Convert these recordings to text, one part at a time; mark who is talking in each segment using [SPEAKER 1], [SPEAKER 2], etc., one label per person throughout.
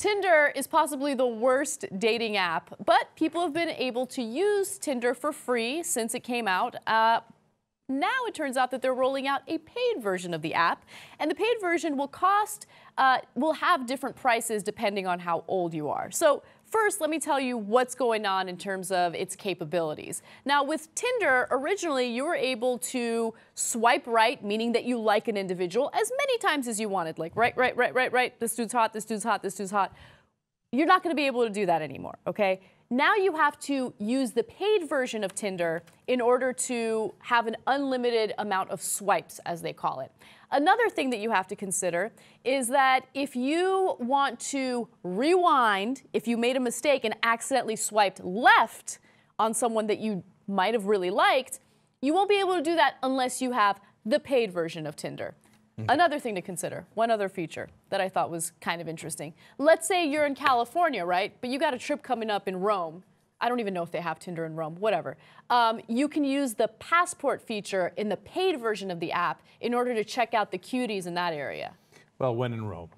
[SPEAKER 1] Tinder is possibly the worst dating app, but people have been able to use Tinder for free since it came out. Now it turns out that they're rolling out a paid version of the app, and the paid version will have different prices depending on how old you are. So first, let me tell you what's going on in terms of its capabilities. Now, with Tinder, originally you were able to swipe right, meaning that you like an individual as many times as you wanted, like right, this dude's hot, this dude's hot, this dude's hot. You're not going to be able to do that anymore, okay? Now you have to use the paid version of Tinder in order to have an unlimited amount of swipes, as they call it. Another thing that you have to consider is that if you want to rewind, if you made a mistake and accidentally swiped left on someone that you might have really liked, you won't be able to do that unless you have the paid version of Tinder. Another thing to consider, one other feature that I thought was kind of interesting. Let's say you're in California, right? But you got a trip coming up in Rome. I don't even know if they have Tinder in Rome, whatever. You can use the passport feature in the paid version of the app in order to check out the cuties in that area.
[SPEAKER 2] Well, when in Rome.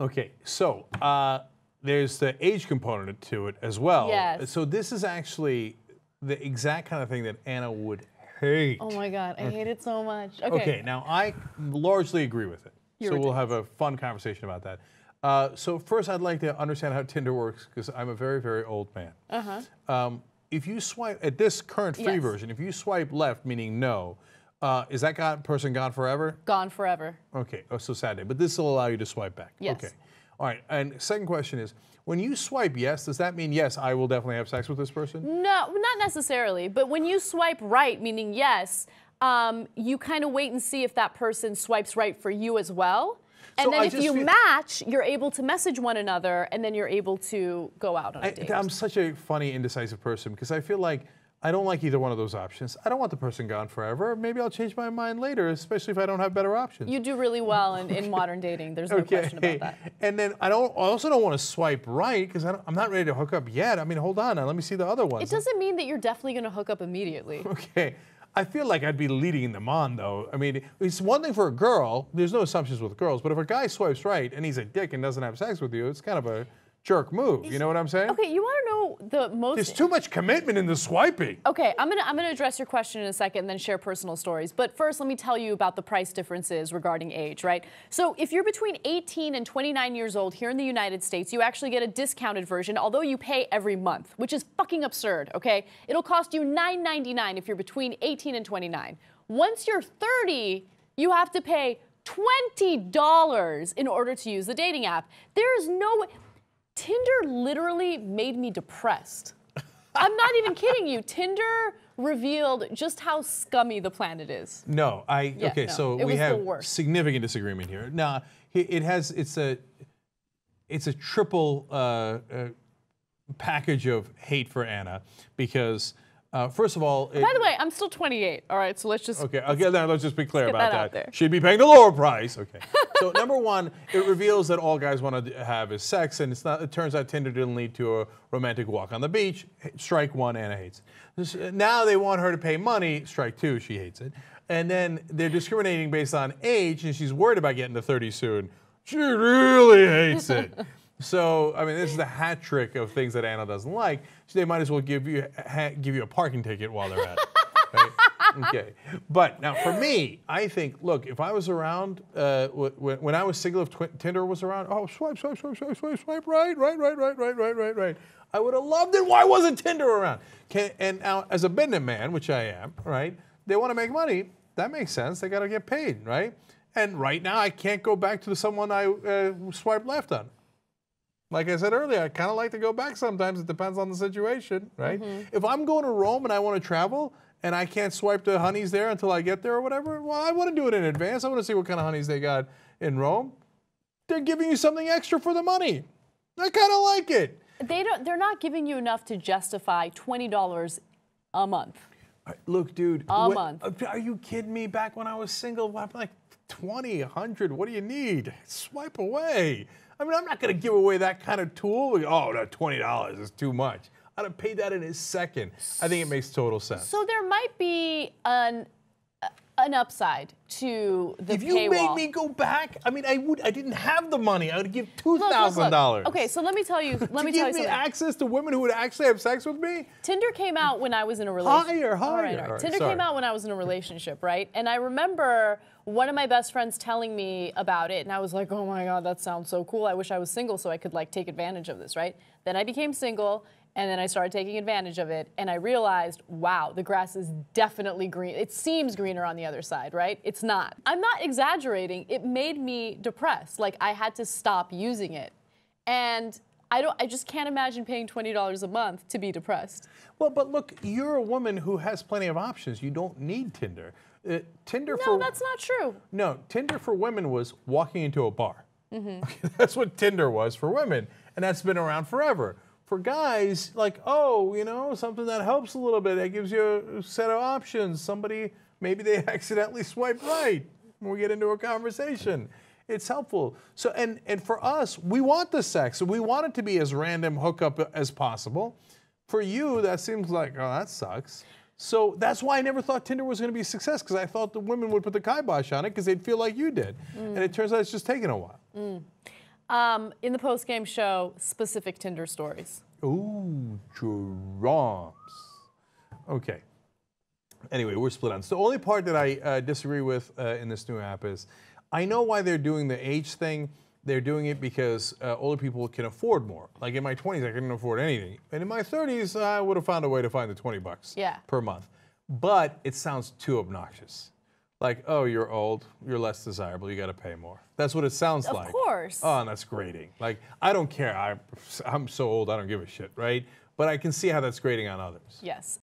[SPEAKER 2] Okay, so there's the age component to it as well.
[SPEAKER 1] Yes.
[SPEAKER 2] So this is actually the exact kind of thing that Anna would hate.
[SPEAKER 1] Oh my God, I hate it so much.
[SPEAKER 2] Okay, now I largely agree with it.
[SPEAKER 1] You're
[SPEAKER 2] so we'll
[SPEAKER 1] ridiculous.
[SPEAKER 2] have a fun conversation about that. So first, I'd like to understand how Tinder works because I'm a very, very old man. If you swipe at this current free version, if you swipe left, meaning no, is that person gone forever?
[SPEAKER 1] Gone forever.
[SPEAKER 2] Okay, oh, so sad day. But this will allow you to swipe back.
[SPEAKER 1] Yes.
[SPEAKER 2] Okay. All right, and second question is, when you swipe yes, does that mean yes, I will definitely have sex with this person?
[SPEAKER 1] No, not necessarily. But when you swipe right, meaning yes, you kind of wait and see if that person swipes right for you as well. And
[SPEAKER 2] So
[SPEAKER 1] then
[SPEAKER 2] I
[SPEAKER 1] if
[SPEAKER 2] just
[SPEAKER 1] you
[SPEAKER 2] feel-
[SPEAKER 1] match, you're able to message one another, and then you're able to go out on a date.
[SPEAKER 2] I'm such a funny, indecisive person because I feel like I don't like either one of those options. I don't want the person gone forever. Maybe I'll change my mind later, especially if I don't have better options.
[SPEAKER 1] You do really well in modern dating. There's no question about that.
[SPEAKER 2] And then I also don't want to swipe right because I'm not ready to hook up yet. I mean, hold on, now let me see the other ones.
[SPEAKER 1] It doesn't mean that you're definitely going to hook up immediately.
[SPEAKER 2] Okay. I feel like I'd be leading them on, though. I mean, it's one thing for a girl. There's no assumptions with girls. But if a guy swipes right and he's a dick and doesn't have sex with you, it's kind of a jerk move. You know what I'm saying?
[SPEAKER 1] Okay, you want to know the most...
[SPEAKER 2] There's too much commitment in the swiping.
[SPEAKER 1] Okay, I'm gonna address your question in a second and then share personal stories. But first, let me tell you about the price differences regarding age, right? So if you're between 18 and 29 years old here in the United States, you actually get a discounted version, although you pay every month, which is fucking absurd, okay? It'll cost you $9.99 if you're between 18 and 29. Once you're 30, you have to pay $20 in order to use the dating app. There is no way... Tinder literally made me depressed. I'm not even kidding you. Tinder revealed just how scummy the planet is.
[SPEAKER 2] No, so we have significant disagreement here. Now, it's a triple package of hate for Anna because first of all,
[SPEAKER 1] by the way, I'm still 28. All right, so let's just
[SPEAKER 2] let's just be clear about
[SPEAKER 1] out there.
[SPEAKER 2] She'd be paying the lower price. Okay. So number one, it reveals that all guys want to have is sex, and it's not. It turns out Tinder didn't lead to a romantic walk on the beach. Strike one, Anna hates it. Now they want her to pay money. Strike two, she hates it. And then they're discriminating based on age, and she's worried about getting to 30 soon. She really hates it. So, I mean, this is the hat trick of things that Anna doesn't like. So they might as well give you a parking ticket while they're at it. Right? Okay. But now for me, I think, look, if I was around, when I was single, if Tinder was around, oh, swipe, right. I would have loved it. Why wasn't Tinder around? And now, as a businessman, which I am, right, they want to make money. That makes sense. They got to get paid, right? And right now, I can't go back to someone I swiped left on. Like I said earlier, I kind of like to go back sometimes. It depends on the situation, right? If I'm going to Rome and I want to travel and I can't swipe the honeys there until I get there or whatever, well, I want to do it in advance. I want to see what kind of honeys they got in Rome. They're giving you something extra for the money. I kind of like it.
[SPEAKER 1] They're not giving you enough to justify $20 a month.
[SPEAKER 2] Look, dude.
[SPEAKER 1] A month.
[SPEAKER 2] Are you kidding me? Back when I was single, I'm like 20, 100. What do you need? Swipe away. I mean, I'm not going to give away that kind of tool. Oh, that $20 is too much. I'd have paid that in a second. I think it makes total sense.
[SPEAKER 1] So there might be a an upside to the
[SPEAKER 2] If you
[SPEAKER 1] paywall.
[SPEAKER 2] made me go back, I mean, I didn't have the money. I would give
[SPEAKER 1] Look,
[SPEAKER 2] $2,000.
[SPEAKER 1] Okay, so let me tell you. Let me tell you
[SPEAKER 2] give me
[SPEAKER 1] something.
[SPEAKER 2] access to women who would actually have sex with me?
[SPEAKER 1] Tinder came out when I was in a relationship.
[SPEAKER 2] Higher.
[SPEAKER 1] All right. Tinder came out when I was in a relationship, right? And I remember one of my best friends telling me about it, and I was like, oh my God, that sounds so cool. I wish I was single so I could like take advantage of this, right? Then I became single, and then I started taking advantage of it, and I realized, wow, the grass is definitely green. It seems greener on the other side, right? It's not. I'm not exaggerating. It made me depressed. Like, I had to stop using it. And I just can't imagine paying $20 a month to be depressed.
[SPEAKER 2] Well, but look, you're a woman who has plenty of options. You don't need Tinder.
[SPEAKER 1] No, that's not true.
[SPEAKER 2] No, Tinder for women was walking into a bar. Okay, that's what Tinder was for women, and that's been around forever. For guys, like, oh, you know, something that helps a little bit, that gives you a set of options. Somebody, maybe they accidentally swiped right when we get into a conversation. It's helpful. So, and for us, we want the sex. So we want it to be as random hookup as possible. For you, that seems like, oh, that sucks. So that's why I never thought Tinder was going to be a success, because I thought the women would put the kibosh on it because they'd feel like you did. And it turns out it's just taking a while.
[SPEAKER 1] In the post-game show, specific Tinder stories.
[SPEAKER 2] Ooh, drums. Okay. Anyway, we're split on. So the only part that I disagree with in this new app is, I know why they're doing the age thing. They're doing it because older people can afford more. Like in my 20s, I couldn't afford anything. And in my 30s, I would have found a way to find the 20 bucks per month. But it sounds too obnoxious. Like, oh, you're old, you're less desirable, you got to pay more. That's what it sounds like.
[SPEAKER 1] Of course.
[SPEAKER 2] Oh, and that's grating. Like, I don't care. I'm so old, I don't give a shit, right? But I can see how that's grating on others.
[SPEAKER 1] Yes.